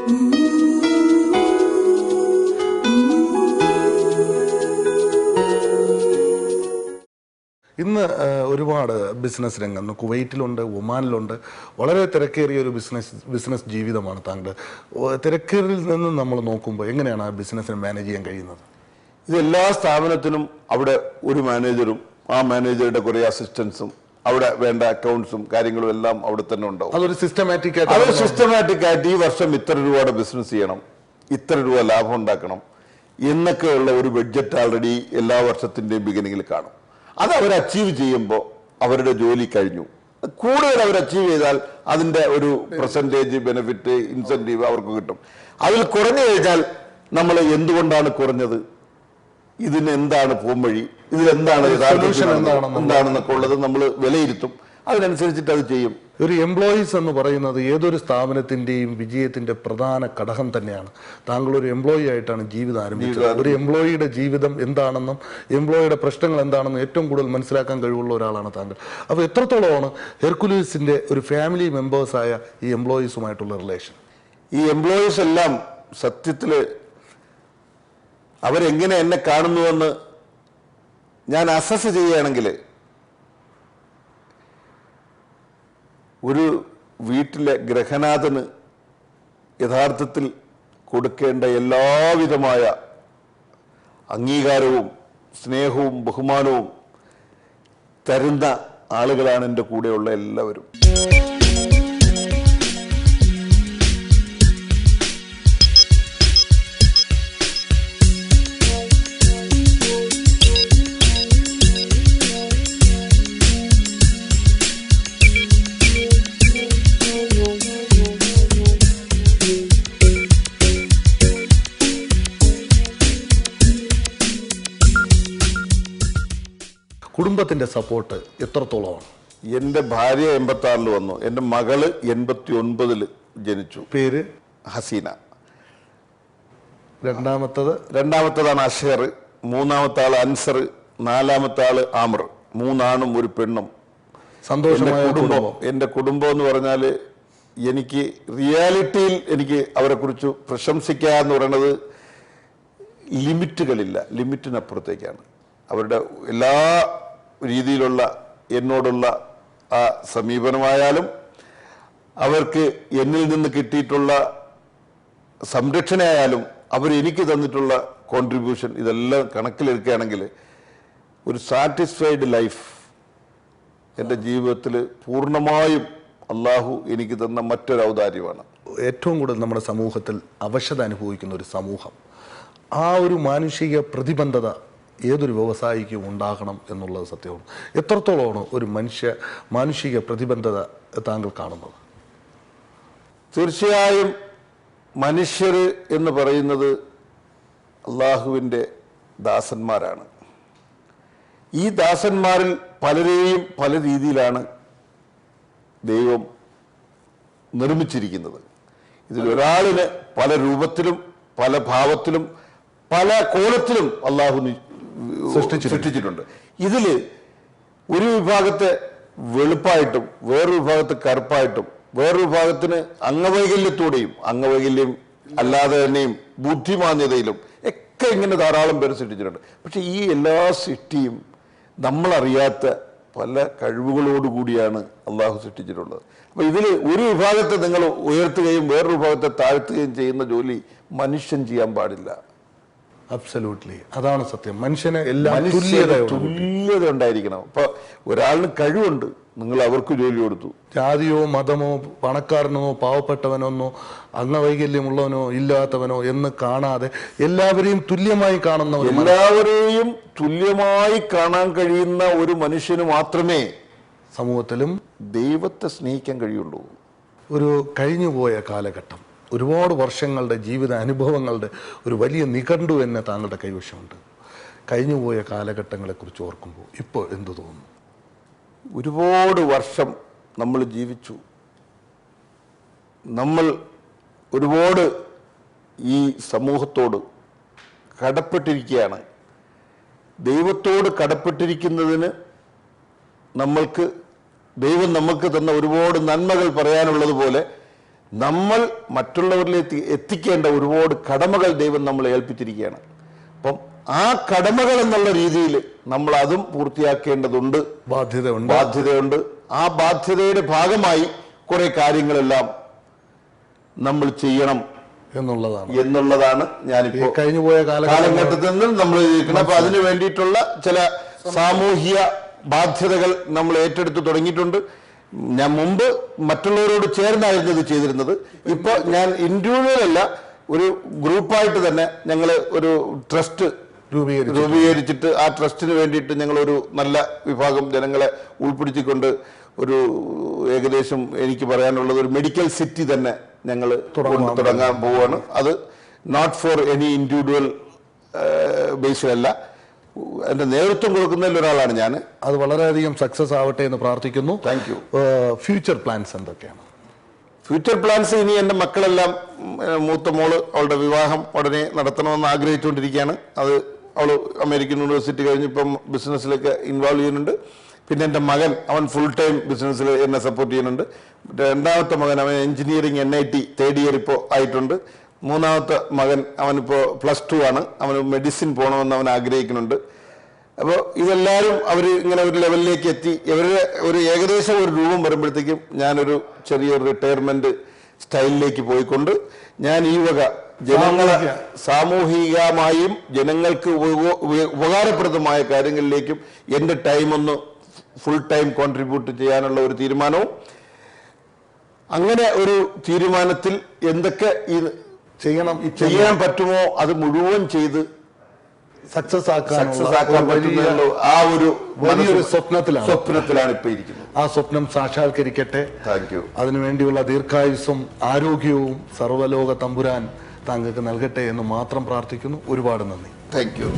ഇന്ന് ഒരുപാട് ബിസിനസ് രംഗം കുവൈറ്റിലുണ്ട്, ഒമാനിലുണ്ട്. വളരെ തിരക്കേറിയ ഒരു ബിസിനസ് ജീവിതമാണ് താങ്കൾ. തിരക്കേറിൽ നിന്ന് നമ്മൾ നോക്കുമ്പോൾ എങ്ങനെയാണ് ആ ബിസിനസ്സിനെ മാനേജ് ചെയ്യാൻ കഴിയുന്നത്? ഇതെല്ലാ സ്ഥാപനത്തിനും അവിടെ ഒരു മാനേജറും ആ മാനേജറുടെ കുറേ അസിസ്റ്റൻസും അവിടെ വേണ്ട അക്കൗണ്ട്സും കാര്യങ്ങളും എല്ലാം അവിടെ തന്നെ ഉണ്ടാവും. അതൊരു സിസ്റ്റമാറ്റിക് ആയിട്ട് ഈ വർഷം ഇത്ര രൂപയുടെ ബിസിനസ് ചെയ്യണം, ഇത്ര രൂപ ലാഭം ഉണ്ടാക്കണം എന്നൊക്കെയുള്ള ഒരു ബഡ്ജറ്റ് ആൾറെഡി എല്ലാ വർഷത്തിന്റെയും ബിഗിനിങ്ങിൽ കാണും. അത് അവർ അച്ചീവ് ചെയ്യുമ്പോൾ അവരുടെ ജോലി കഴിഞ്ഞു. കൂടുതൽ അവർ അച്ചീവ് ചെയ്താൽ അതിന്റെ ഒരു പെർസെൻറ്റേജ് ബെനിഫിറ്റ് ഇൻസെന്റീവ് അവർക്ക് കിട്ടും. അതിൽ കുറഞ്ഞു കഴിഞ്ഞാൽ നമ്മൾ എന്തുകൊണ്ടാണ് കുറഞ്ഞത്, ഇതിന് എന്താണ് പോംവഴി, ഇതിലെന്താണ് എന്താണെന്നൊക്കെ ഉള്ളത് നമ്മൾ വിലയിരുത്തും. അതിനനുസരിച്ചിട്ട് അത് ചെയ്യും. ഒരു എംപ്ലോയീസ് എന്ന് പറയുന്നത് ഏതൊരു സ്ഥാപനത്തിന്റെയും വിജയത്തിന്റെ പ്രധാന ഘടകം തന്നെയാണ്. താങ്കൾ ഒരു എംപ്ലോയി ആയിട്ടാണ് ജീവിതം ആരംഭിച്ചത്. ഒരു എംപ്ലോയിയുടെ ജീവിതം എന്താണെന്നും എംപ്ലോയിയുടെ പ്രശ്നങ്ങൾ എന്താണെന്നും ഏറ്റവും കൂടുതൽ മനസ്സിലാക്കാൻ കഴിവുള്ള ഒരാളാണ് താങ്കൾ. അപ്പോൾ എത്രത്തോളമാണ് ഹെർക്കുലീസിന്റെ ഒരു ഫാമിലി മെമ്പേഴ്സായ ഈ എംപ്ലോയീസുമായിട്ടുള്ള റിലേഷൻ? ഈ എംപ്ലോയീസ് എല്ലാം സത്യത്തില് അവരെങ്ങനെ എന്നെ കാണുന്നുവെന്ന് ഞാൻ അസസ് ചെയ്യുകയാണെങ്കിൽ, ഒരു വീട്ടിലെ ഗൃഹനാഥന് യഥാർത്ഥത്തിൽ കൊടുക്കേണ്ട എല്ലാവിധമായ അംഗീകാരവും സ്നേഹവും ബഹുമാനവും തരുന്ന ആളുകളാണ് എൻ്റെ കൂടെയുള്ള എല്ലാവരും. കുടുംബത്തിന്റെ സപ്പോർട്ട് എത്രത്തോളമാണ്? എൻ്റെ ഭാര്യ 86 വന്നു, എൻ്റെ മകള് 89 ജനിച്ചു. പേര് ഹസീന. രണ്ടാമത്തതാണ് അഷർ, മൂന്നാമത്തെ ആള് അൻസർ, നാലാമത്തെ ആള് ആമർ. 3 ആണും 1 പെണ്ണും. സന്തോഷമായ കുടുംബം. എൻ്റെ കുടുംബം എന്ന് പറഞ്ഞാൽ എനിക്ക് റിയാലിറ്റിയിൽ എനിക്ക് അവരെ കുറിച്ച് പ്രശംസിക്കുക എന്ന് പറയുന്നത് ലിമിറ്റുകളില്ല, ലിമിറ്റിനപ്പുറത്തേക്കാണ്. അവരുടെ എല്ലാ രീതിയിലുള്ള എന്നോടുള്ള ആ സമീപനമായാലും അവർക്ക് എന്നിൽ നിന്ന് കിട്ടിയിട്ടുള്ള സംരക്ഷണയായാലും അവരെനിക്ക് തന്നിട്ടുള്ള കോൺട്രിബ്യൂഷൻ, ഇതെല്ലാം കണക്കിലെടുക്കുകയാണെങ്കിൽ ഒരു സാറ്റിസ്ഫൈഡ് ലൈഫ് എൻ്റെ ജീവിതത്തിൽ പൂർണ്ണമായും അള്ളാഹു എനിക്ക് തന്ന മറ്റൊരു ഔദാര്യമാണ്. ഏറ്റവും കൂടുതൽ നമ്മുടെ സമൂഹത്തിൽ അവശത അനുഭവിക്കുന്ന ഒരു സമൂഹം, ആ ഒരു മാനുഷിക പ്രതിബദ്ധത ഏതൊരു വ്യവസായിക്കും ഉണ്ടാകണം എന്നുള്ളത് സത്യമാണ്. എത്രത്തോളമാണ് ഒരു മാനുഷിക പ്രതിബദ്ധത താങ്കൾ കാണുന്നത്? തീർച്ചയായും മനുഷ്യർ എന്ന് പറയുന്നത് അള്ളാഹുവിൻ്റെ ദാസന്മാരാണ്. ഈ ദാസന്മാരിൽ പലരെയും പല രീതിയിലാണ് ദൈവം നിർമ്മിച്ചിരിക്കുന്നത്. ഇതിലൊരാളിന് പല രൂപത്തിലും പല ഭാവത്തിലും പല കോലത്തിലും അള്ളാഹു സൃഷ്ടിച്ചിട്ടുണ്ട്. ഇതില് ഒരു വിഭാഗത്തെ വെളുപ്പായിട്ടും വേറൊരു വിഭാഗത്തെ കറുപ്പായിട്ടും വേറൊരു വിഭാഗത്തിന് അംഗവൈകല്യത്തോടെയും അംഗവൈകല്യം അല്ലാതെ തന്നെയും ബുദ്ധിമാന്യതയിലും ഒക്കെ ഇങ്ങനെ ധാരാളം പേര് സൃഷ്ടിച്ചിട്ടുണ്ട്. പക്ഷെ ഈ എല്ലാ സൃഷ്ടിയും നമ്മളറിയാത്ത പല കഴിവുകളോടുകൂടിയാണ് അള്ളാഹു സൃഷ്ടിച്ചിട്ടുള്ളത്. അപ്പൊ ഇതിൽ ഒരു വിഭാഗത്തെ നിങ്ങൾ ഉയർത്തുകയും വേറൊരു വിഭാഗത്തെ താഴ്ത്തുകയും ചെയ്യുന്ന ജോലി മനുഷ്യൻ ചെയ്യാൻ പാടില്ല. അബ്സല്യൂട്ട്ലി, അതാണ് സത്യം. മനുഷ്യന് എല്ലാം തുല്യത ഉണ്ടായിരിക്കണം. അപ്പൊ ഒരാളിന് കഴിവുണ്ട്, നിങ്ങൾ അവർക്ക് ജോലി കൊടുത്തു. ജാതിയോ മതമോ പണക്കാരനോ പാവപ്പെട്ടവനോ അംഗവൈകല്യമുള്ളവനോ ഇല്ലാത്തവനോ എന്ന് കാണാതെ എല്ലാവരെയും തുല്യമായി കാണുന്ന, എല്ലാവരെയും തുല്യമായി കാണാൻ കഴിയുന്ന ഒരു മനുഷ്യന് മാത്രമേ സമൂഹത്തിലും ദൈവത്തെ സ്നേഹിക്കാൻ കഴിയുള്ളൂ. ഒരു കഴിഞ്ഞുപോയ കാലഘട്ടം, ഒരുപാട് വർഷങ്ങളുടെ ജീവിത അനുഭവങ്ങളുടെ ഒരു വലിയ നിഘണ്ടു തന്നെ താങ്കളുടെ കൈവശമുണ്ട്. കഴിഞ്ഞുപോയ കാലഘട്ടങ്ങളെക്കുറിച്ച് ഓർക്കുമ്പോൾ ഇപ്പോൾ എന്തു തോന്നുന്നു? ഒരുപാട് വർഷം നമ്മൾ ജീവിച്ചു. നമ്മൾ ഒരുപാട് ഈ സമൂഹത്തോട് കടപ്പെട്ടിരിക്കുകയാണ്. ദൈവത്തോട് കടപ്പെട്ടിരിക്കുന്നതിന് ദൈവം നമുക്ക് തന്ന ഒരുപാട് നന്മകൾ പറയാനുള്ളത് പോലെ നമ്മൾ മറ്റുള്ളവരിലേക്ക് എത്തിക്കേണ്ട ഒരുപാട് കടമകൾ ദൈവം നമ്മളെ ഏൽപ്പിച്ചിരിക്കുകയാണ്. അപ്പം ആ കടമകൾ എന്നുള്ള രീതിയിൽ നമ്മൾ അതും പൂർത്തിയാക്കേണ്ടതുണ്ട്, ബാധ്യതയുണ്ട്. ആ ബാധ്യതയുടെ ഭാഗമായി കുറെ കാര്യങ്ങളെല്ലാം നമ്മൾ ചെയ്യണം എന്നുള്ളതാണ് ഞാനിപ്പോ കഴിഞ്ഞുപോയ കാലഘട്ടത്തിൽ നിന്ന് നമ്മൾ ഇരിക്കണം. അപ്പൊ അതിനു വേണ്ടിയിട്ടുള്ള ചില സാമൂഹിക ബാധ്യതകൾ നമ്മൾ ഏറ്റെടുത്ത് തുടങ്ങിയിട്ടുണ്ട്. ഞാൻ മുമ്പ് മറ്റുള്ളവരോട് ചേർന്നായിരുന്നു ഇത് ചെയ്തിരുന്നത്. ഇപ്പൊ ഞാൻ ഇൻഡിവിജ്വൽ അല്ല, ഒരു ഗ്രൂപ്പായിട്ട് തന്നെ ഞങ്ങൾ ഒരു ട്രസ്റ്റ് രൂപീകരിച്ചിട്ട് ആ ട്രസ്റ്റിന് വേണ്ടിയിട്ട് ഞങ്ങൾ ഒരു നല്ല വിഭാഗം ജനങ്ങളെ ഉൾപ്പെടുത്തിക്കൊണ്ട് ഒരു ഏകദേശം എനിക്ക് പറയാനുള്ളത് ഒരു മെഡിക്കൽ സിറ്റി തന്നെ ഞങ്ങൾ തുടങ്ങാൻ പോവുകയാണ്. അത് നോട്ട് ഫോർ എനി ഇൻഡിവിജ്വൽ ബേസിലല്ല, അതിന്റെ നേതൃത്വം കൊടുക്കുന്നതിൽ ഒരാളാണ് ഞാൻ. അത് വളരെയധികം സക്സസ് ആവട്ടെ എന്ന് പ്രാർത്ഥിക്കുന്നു. Thank you. ഫ്യൂച്ചർ പ്ലാൻസ് എന്തൊക്കെയാണ്? ഫ്യൂച്ചർ പ്ലാൻസ് ഇനി എൻ്റെ മക്കളെല്ലാം, മൂത്ത മോള് അവളുടെ വിവാഹം ഉടനെ നടത്തണമെന്ന് ആഗ്രഹിച്ചുകൊണ്ടിരിക്കുകയാണ്. അത് അവൾ അമേരിക്കൻ യൂണിവേഴ്സിറ്റി കഴിഞ്ഞ് ഇപ്പം ബിസിനസ്സിലൊക്കെ ഇൻവോൾവ് ചെയ്യുന്നുണ്ട്. പിന്നെ എൻ്റെ മകൻ, അവൻ ഫുൾ ടൈം ബിസിനസ്സിൽ എന്നെ സപ്പോർട്ട് ചെയ്യുന്നുണ്ട്. രണ്ടാമത്തെ മകൻ, അവൻ എഞ്ചിനീയറിംഗ് NIT തേർഡ് ഇയർ ഇപ്പോൾ ആയിട്ടുണ്ട്. മൂന്നാമത്തെ മകൻ, അവനിപ്പോൾ +2 ആണ്. അവന് മെഡിസിൻ പോകണമെന്ന് അവൻ ആഗ്രഹിക്കുന്നുണ്ട്. അപ്പോൾ ഇതെല്ലാവരും അവർ ഇങ്ങനെ ഒരു ലെവലിലേക്ക് എത്തി. ഇവരുടെ ഒരു ഏകദേശം ഒരു രൂപം വരുമ്പോഴത്തേക്കും ഞാനൊരു ചെറിയൊരു റിട്ടയർമെന്റ് സ്റ്റൈലിലേക്ക് പോയിക്കൊണ്ട് ഞാൻ ഈ വക ജനങ്ങളെ സാമൂഹികമായും ജനങ്ങൾക്ക് ഉപകാരപ്രദമായ കാര്യങ്ങളിലേക്കും എൻ്റെ ടൈം ഒന്ന് ഫുൾ ടൈം കോൺട്രിബ്യൂട്ട് ചെയ്യാനുള്ള ഒരു തീരുമാനവും, അങ്ങനെ ഒരു തീരുമാനത്തിൽ എന്തൊക്കെ ചെയ്യാൻ പറ്റുമോ അത് മുഴുവൻ ചെയ്ത് സക്സസ് ആക്കാൻ പറ്റുന്ന ആ ഒരു വലിയൊരു സ്വപ്നത്തിലാണ് ഇപ്പൊ ഇരിക്കുന്നത്. ആ സ്വപ്നം സാക്ഷാത്കരിക്കട്ടെ. Thank you. അതിനുവേണ്ടിയുള്ള ദീർഘായുസ്സും ആരോഗ്യവും സർവ്വലോക തമ്പുരാൻ താങ്കൾക്ക് നൽകട്ടെ എന്ന് മാത്രം പ്രാർത്ഥിക്കുന്നു. ഒരുപാട് നന്ദി. Thank you.